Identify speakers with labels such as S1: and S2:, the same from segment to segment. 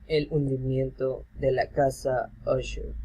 S1: El hundimiento de la casa Usher.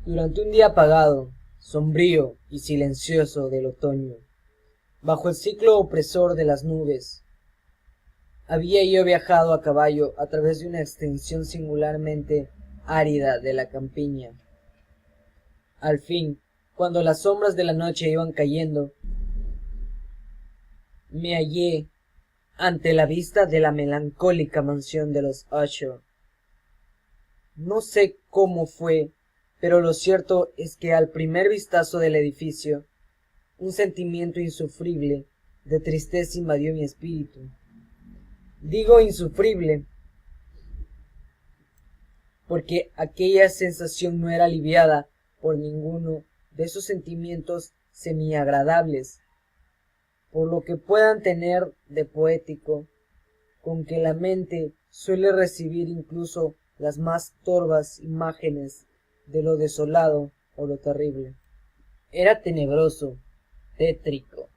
S1: Durante un día apagado, sombrío y silencioso del otoño, bajo el ciclo opresor de las nubes, había yo viajado a caballo a través de una extensión singularmente árida de la campiña. Al fin, cuando las sombras de la noche iban cayendo, me hallé ante la vista de la melancólica mansión de los Usher. No sé cómo fue, pero lo cierto es que al primer vistazo del edificio, un sentimiento insufrible de tristeza invadió mi espíritu. Digo insufrible, porque aquella sensación no era aliviada por ninguno de esos sentimientos semiagradables, por lo que puedan tener de poético, con que la mente suele recibir incluso las más torvas imágenes de lo desolado o lo terrible. Era tenebroso, tétrico,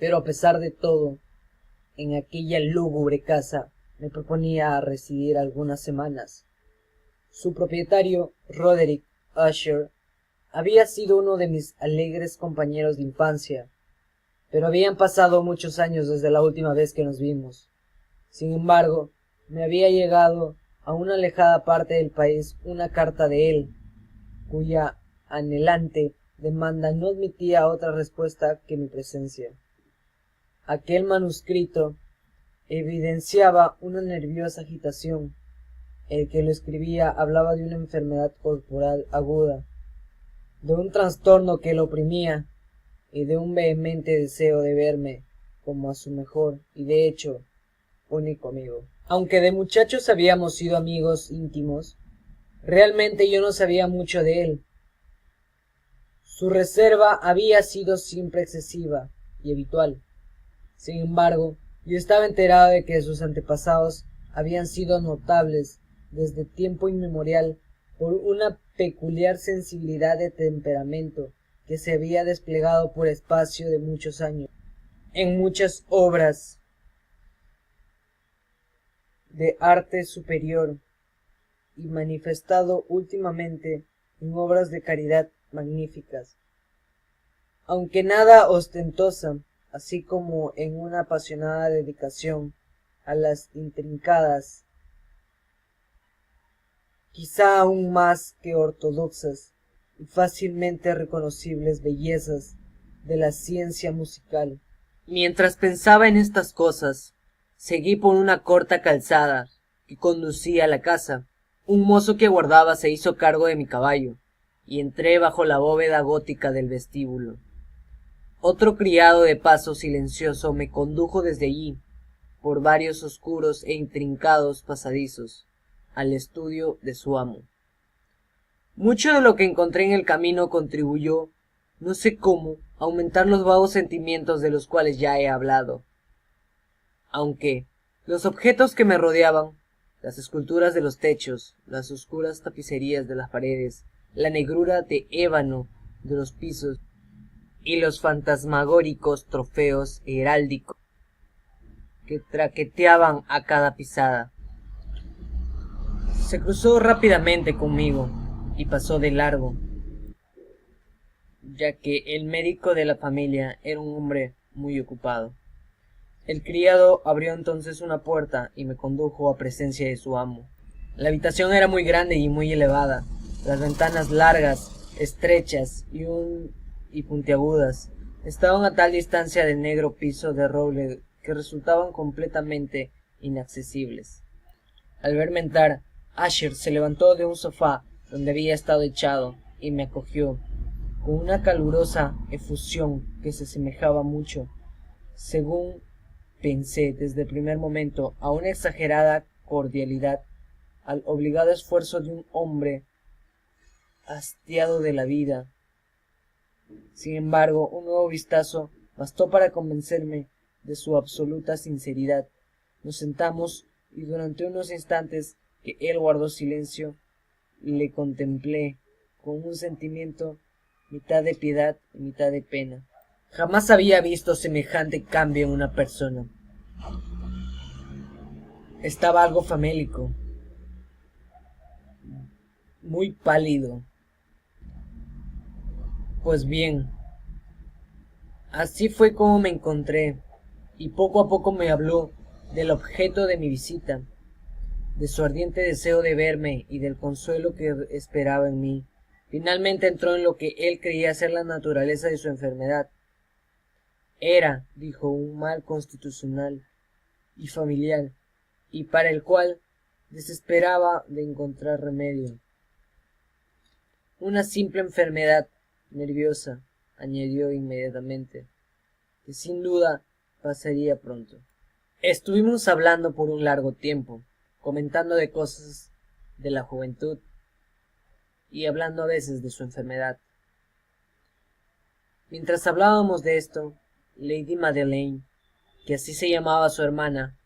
S1: pero a pesar de todo, en aquella lúgubre casa me proponía residir algunas semanas. Su propietario, Roderick Usher, había sido uno de mis alegres compañeros de infancia, pero habían pasado muchos años desde la última vez que nos vimos. Sin embargo, me había llegado a una alejada parte del país una carta de él, cuya anhelante demanda no admitía otra respuesta que mi presencia. Aquel manuscrito evidenciaba una nerviosa agitación. El que lo escribía hablaba de una enfermedad corporal aguda, de un trastorno que lo oprimía y de un vehemente deseo de verme como a su mejor y, de hecho, único amigo. Aunque de muchachos habíamos sido amigos íntimos, realmente yo no sabía mucho de él. Su reserva había sido siempre excesiva y habitual. Sin embargo, yo estaba enterado de que sus antepasados habían sido notables desde tiempo inmemorial por una peculiar sensibilidad de temperamento que se había desplegado por espacio de muchos años en muchas obras de arte superior y manifestado últimamente en obras de caridad magníficas, aunque nada ostentosa, así como en una apasionada dedicación a las intrincadas, quizá aún más que ortodoxas y fácilmente reconocibles bellezas de la ciencia musical. Mientras pensaba en estas cosas, seguí por una corta calzada que conducía a la casa. Un mozo que guardaba se hizo cargo de mi caballo, y entré bajo la bóveda gótica del vestíbulo. Otro criado de paso silencioso me condujo desde allí, por varios oscuros e intrincados pasadizos, al estudio de su amo. Mucho de lo que encontré en el camino contribuyó, no sé cómo, a aumentar los vagos sentimientos de los cuales ya he hablado. Aunque los objetos que me rodeaban, las esculturas de los techos, las oscuras tapicerías de las paredes, la negrura de ébano de los pisos y los fantasmagóricos trofeos heráldicos que traqueteaban a cada pisada, se cruzó rápidamente conmigo y pasó de largo, ya que el médico de la familia era un hombre muy ocupado. El criado abrió entonces una puerta y me condujo a presencia de su amo. La habitación era muy grande y muy elevada, las ventanas largas, estrechas y puntiagudas estaban a tal distancia del negro piso de roble que resultaban completamente inaccesibles. Al verme entrar, Usher se levantó de un sofá donde había estado echado y me acogió con una calurosa efusión que se asemejaba mucho, según pensé desde el primer momento, a una exagerada cordialidad, al obligado esfuerzo de un hombre hastiado de la vida. Sin embargo, un nuevo vistazo bastó para convencerme de su absoluta sinceridad. Nos sentamos y durante unos instantes que él guardó silencio, le contemplé con un sentimiento mitad de piedad y mitad de pena. Jamás había visto semejante cambio en una persona. Estaba algo famélico, muy pálido. Pues bien, así fue como me encontré, y poco a poco me habló del objeto de mi visita, de su ardiente deseo de verme y del consuelo que esperaba en mí. Finalmente entró en lo que él creía ser la naturaleza de su enfermedad. Era, dijo, un mal constitucional y familiar, y para el cual desesperaba de encontrar remedio. Una simple enfermedad nerviosa, añadió inmediatamente, que sin duda pasaría pronto. Estuvimos hablando por un largo tiempo, comentando de cosas de la juventud y hablando a veces de su enfermedad. Mientras hablábamos de esto, Lady Madeleine, que así se llamaba su hermana,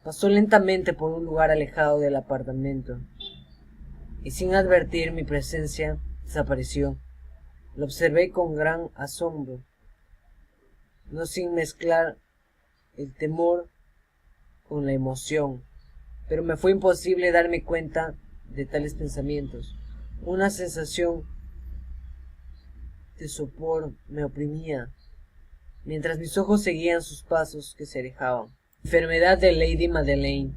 S1: pasó lentamente por un lugar alejado del apartamento y sin advertir mi presencia desapareció. Lo observé con gran asombro, no sin mezclar el temor con la emoción, pero me fue imposible darme cuenta de tales pensamientos. Una sensación de sopor me oprimía, mientras mis ojos seguían sus pasos que se alejaban. La enfermedad de Lady Madeleine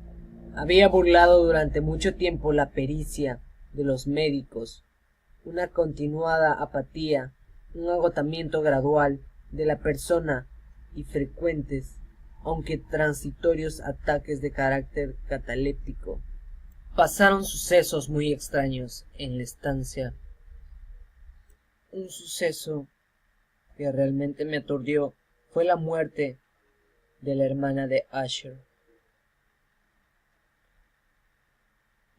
S1: había burlado durante mucho tiempo la pericia de los médicos, una continuada apatía, un agotamiento gradual de la persona y frecuentes, aunque transitorios ataques de carácter cataléptico. Pasaron sucesos muy extraños en la estancia. Un suceso que realmente me aturdió fue la muerte de la hermana de Usher.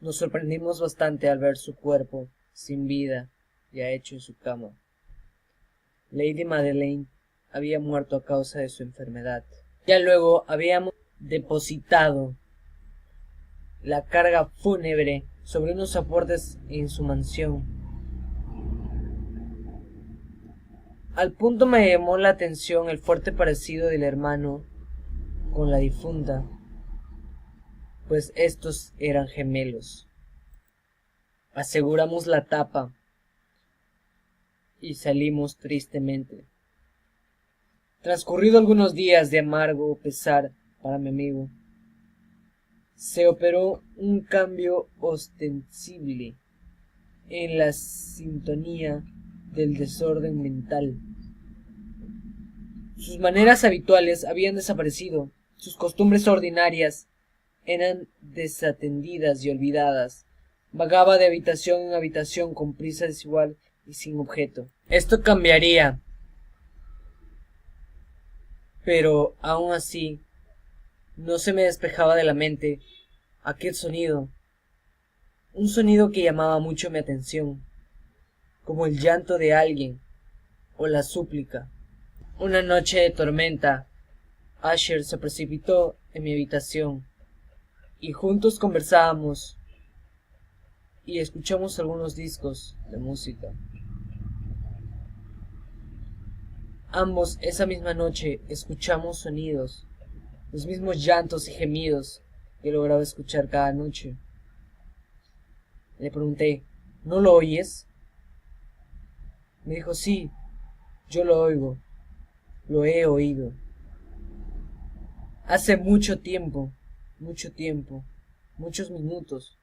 S1: Nos sorprendimos bastante al ver su cuerpo sin vida, ya hecho en su cama. Lady Madeleine había muerto a causa de su enfermedad. Ya luego habíamos depositado la carga fúnebre sobre unos soportes en su mansión. Al punto me llamó la atención el fuerte parecido del hermano con la difunta, pues estos eran gemelos. Aseguramos la tapa y salimos tristemente. Transcurrido algunos días de amargo pesar para mi amigo, se operó un cambio ostensible en la sintonía del desorden mental. Sus maneras habituales habían desaparecido, sus costumbres ordinarias eran desatendidas y olvidadas. Vagaba de habitación en habitación con prisa desigual y sin objeto. Esto cambiaría, pero aún así no se me despejaba de la mente aquel sonido, un sonido que llamaba mucho mi atención, como el llanto de alguien o la súplica. Una noche de tormenta, Usher se precipitó en mi habitación y juntos conversábamos y escuchamos algunos discos de música. Ambos esa misma noche escuchamos sonidos, los mismos llantos y gemidos que lograba escuchar cada noche. Le pregunté, ¿no lo oyes? Me dijo, sí, yo lo oigo, lo he oído. Hace mucho tiempo, muchos minutos,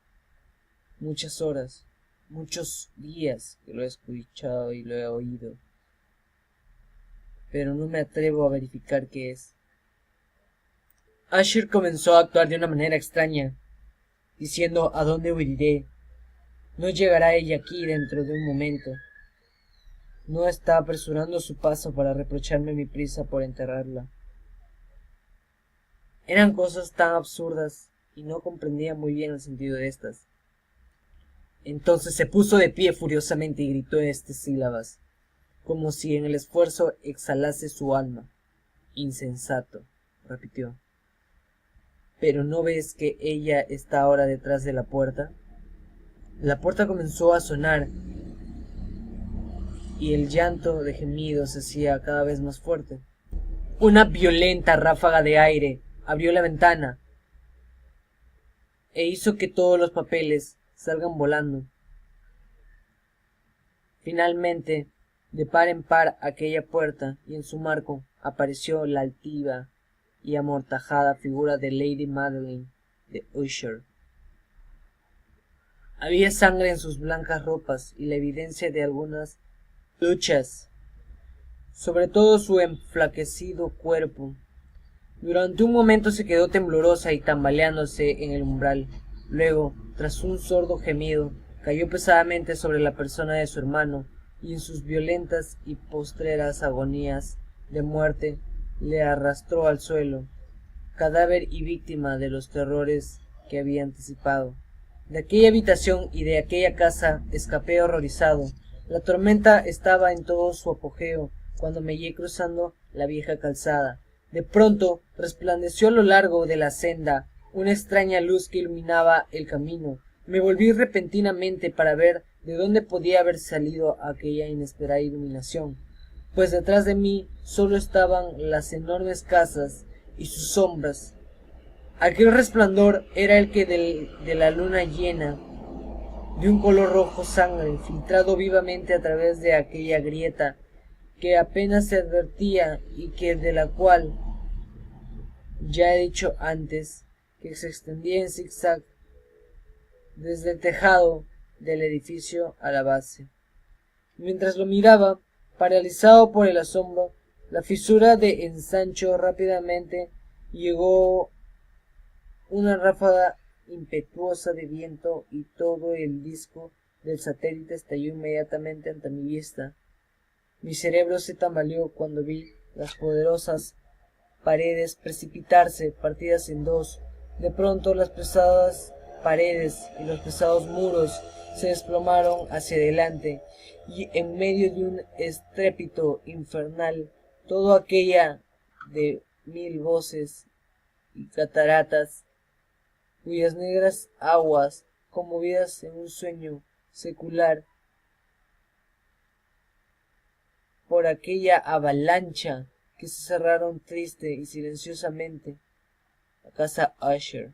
S1: muchas horas, muchos días que lo he escuchado y lo he oído, pero no me atrevo a verificar qué es. Usher comenzó a actuar de una manera extraña, diciendo, ¿a dónde huiré? No llegará ella aquí dentro de un momento. No está apresurando su paso para reprocharme mi prisa por enterrarla. Eran cosas tan absurdas y no comprendía muy bien el sentido de estas. Entonces se puso de pie furiosamente y gritó estas sílabas, como si en el esfuerzo exhalase su alma. Insensato, repitió. ¿Pero no ves que ella está ahora detrás de la puerta? La puerta comenzó a sonar y el llanto de gemidos se hacía cada vez más fuerte. Una violenta ráfaga de aire abrió la ventana e hizo que todos los papeles salgan volando. Finalmente, de par en par aquella puerta, y en su marco apareció la altiva y amortajada figura de Lady Madeline de Usher. Había sangre en sus blancas ropas y la evidencia de algunas luchas, sobre todo su enflaquecido cuerpo. Durante un momento se quedó temblorosa y tambaleándose en el umbral. Luego, tras un sordo gemido, cayó pesadamente sobre la persona de su hermano, y en sus violentas y postreras agonías de muerte le arrastró al suelo, cadáver y víctima de los terrores que había anticipado. De aquella habitación y de aquella casa escapé horrorizado. La tormenta estaba en todo su apogeo cuando me hallé cruzando la vieja calzada. De pronto resplandeció a lo largo de la senda una extraña luz que iluminaba el camino. Me volví repentinamente para ver de dónde podía haber salido aquella inesperada iluminación, pues detrás de mí solo estaban las enormes casas y sus sombras. Aquel resplandor era el que de la luna llena, de un color rojo sangre, filtrado vivamente a través de aquella grieta que apenas se advertía y que de la cual ya he dicho antes que se extendía en zigzag desde el tejado del edificio a la base. Mientras lo miraba, paralizado por el asombro, la fisura de ensanchó rápidamente y llegó una ráfaga impetuosa de viento y todo el disco del satélite estalló inmediatamente ante mi vista. Mi cerebro se tambaleó cuando vi las poderosas paredes precipitarse, partidas en dos. De pronto las pesadas paredes y los pesados muros se desplomaron hacia adelante, y en medio de un estrépito infernal, todo aquella de mil voces y cataratas, cuyas negras aguas, conmovidas en un sueño secular por aquella avalancha, que se cerraron triste y silenciosamente la casa Usher.